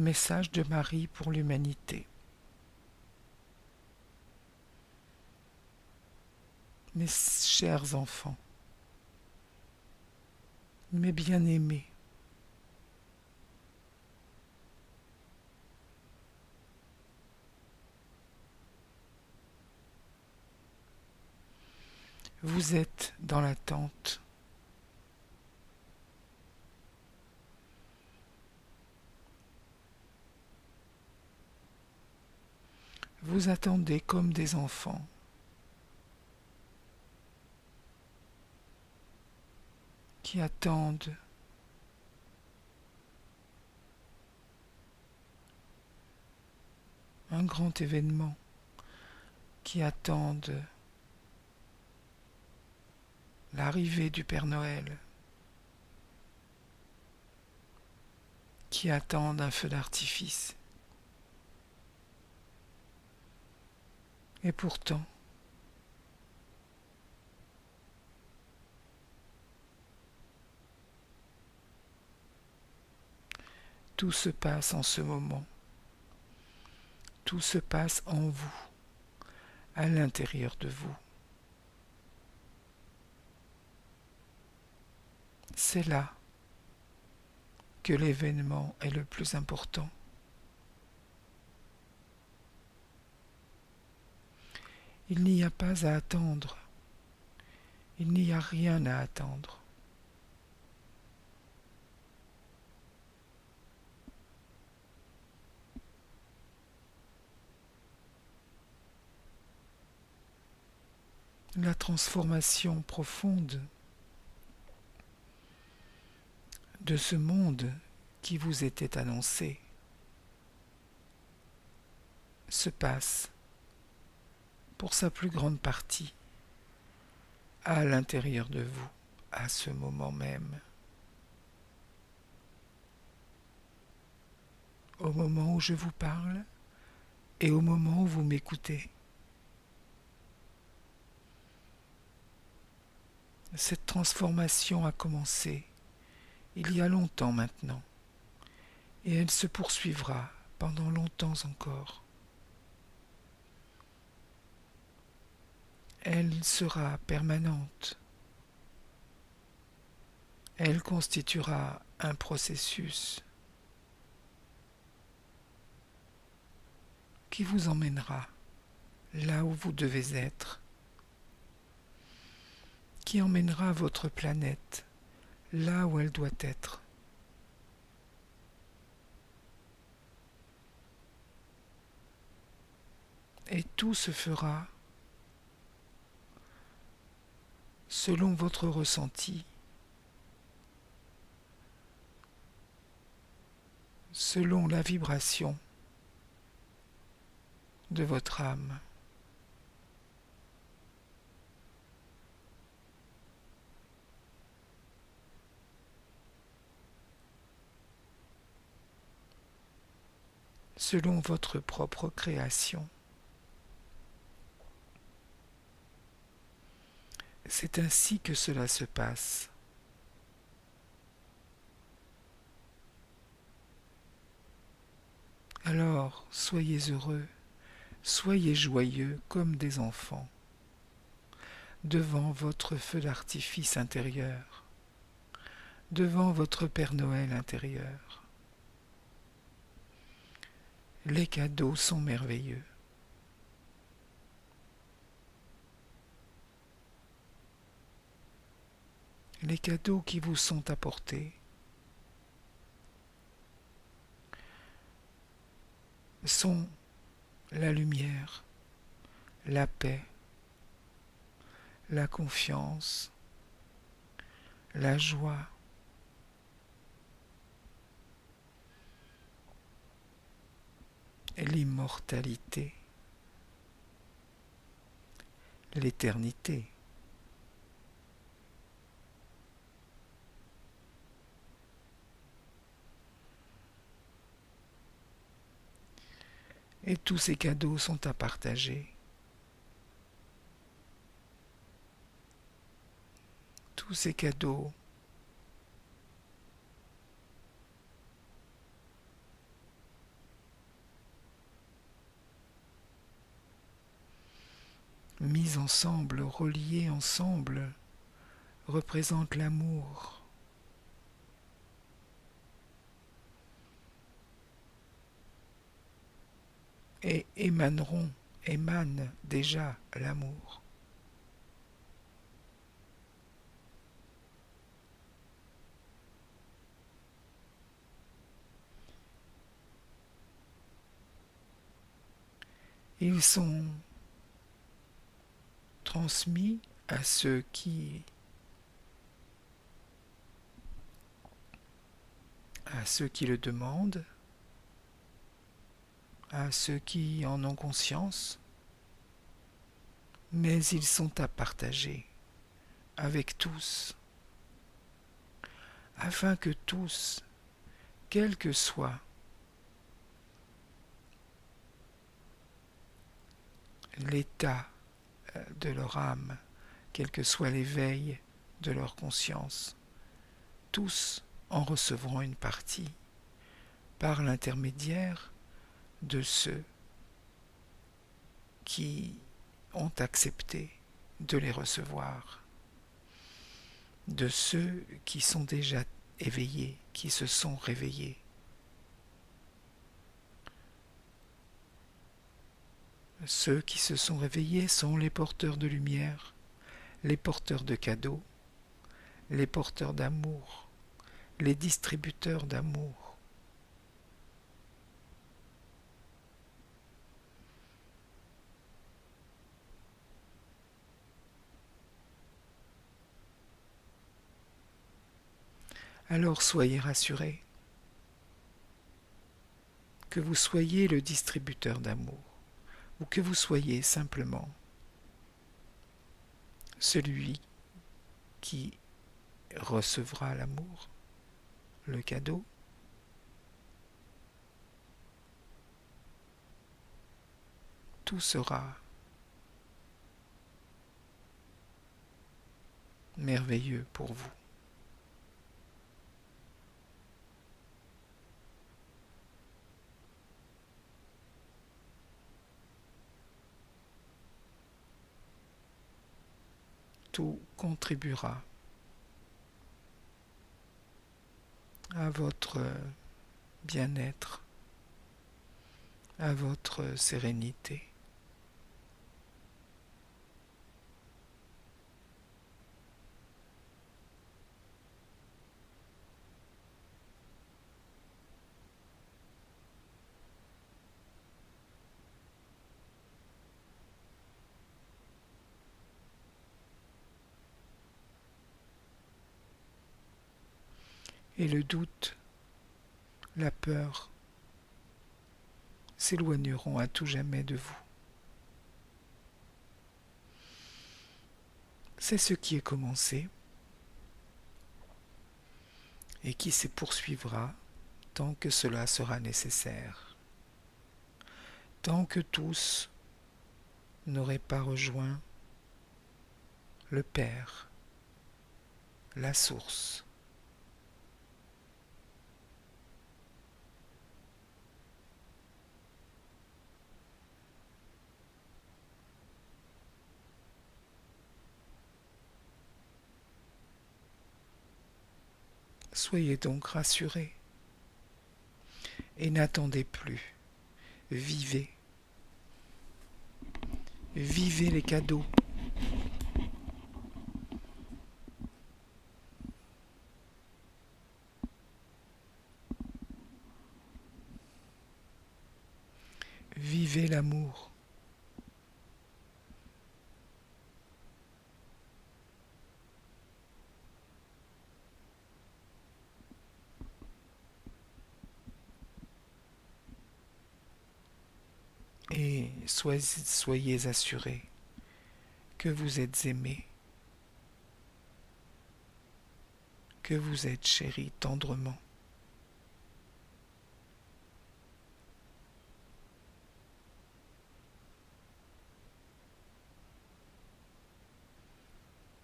Message de Marie pour l'humanité. Mes chers enfants, mes bien-aimés, vous êtes dans l'attente. Vous attendez comme des enfants. Qui attendent un grand événement, qui attendent l'arrivée du Père Noël, qui attendent un feu d'artifice. Et pourtant, tout se passe en ce moment. Tout se passe en vous, à l'intérieur de vous. C'est là que l'événement est le plus important. Il n'y a pas à attendre. Il n'y a rien à attendre. La transformation profonde de ce monde qui vous était annoncé se passe, pour sa plus grande partie, à l'intérieur de vous, à ce moment même. Au moment où je vous parle et au moment où vous m'écoutez. Cette transformation a commencé il y a longtemps maintenant, et elle se poursuivra pendant longtemps encore. Elle sera permanente. Elle constituera un processus qui vous emmènera là où vous devez être, qui emmènera votre planète là où elle doit être. Et tout se fera selon votre ressenti, selon la vibration de votre âme. Selon votre propre création. C'est ainsi que cela se passe. Alors, soyez heureux, soyez joyeux comme des enfants, devant votre feu d'artifice intérieur, devant votre Père Noël intérieur. Les cadeaux sont merveilleux. Les cadeaux qui vous sont apportés sont la lumière, la paix, la confiance, la joie, l'immortalité, l'éternité. Et tous ces cadeaux sont à partager. Tous ces cadeaux ensemble, reliés ensemble, représentent l'amour. Et émanent déjà l'amour. Ils sont transmis à ceux qui le demandent, à ceux qui en ont conscience, mais ils sont à partager avec tous, afin que tous, quel que soit l'état de leur âme, quel que soit l'éveil de leur conscience, tous en recevront une partie par l'intermédiaire de ceux qui ont accepté de les recevoir, de ceux qui sont déjà éveillés, qui se sont réveillés. Ceux qui se sont réveillés sont les porteurs de lumière, les porteurs de cadeaux, les porteurs d'amour, les distributeurs d'amour. Alors soyez rassurés, que vous soyez le distributeur d'amour, ou que vous soyez simplement celui qui recevra l'amour, le cadeau, tout sera merveilleux pour vous. Tout contribuera à votre bien-être, à votre sérénité. Et le doute, la peur s'éloigneront à tout jamais de vous. C'est ce qui est commencé et qui se poursuivra tant que cela sera nécessaire, tant que tous n'auraient pas rejoint le Père, la source. Soyez donc rassurés et n'attendez plus. Vivez. Vivez les cadeaux. Vivez l'amour. Et soyez assurés que vous êtes aimés, que vous êtes chéris tendrement.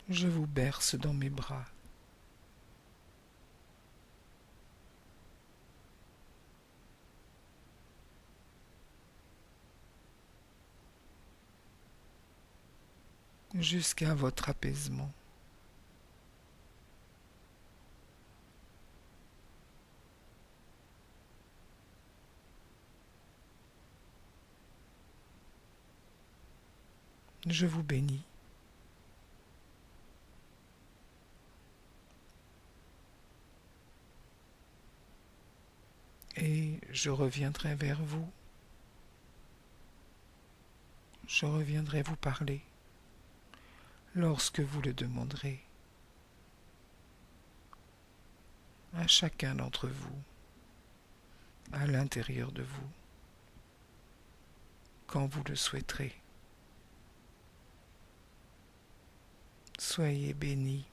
Je vous berce dans mes bras. jusqu'à votre apaisement. Je vous bénis. Et je reviendrai vers vous. Je reviendrai vous parler lorsque vous le demanderez à chacun d'entre vous, à l'intérieur de vous, quand vous le souhaiterez. Soyez bénis.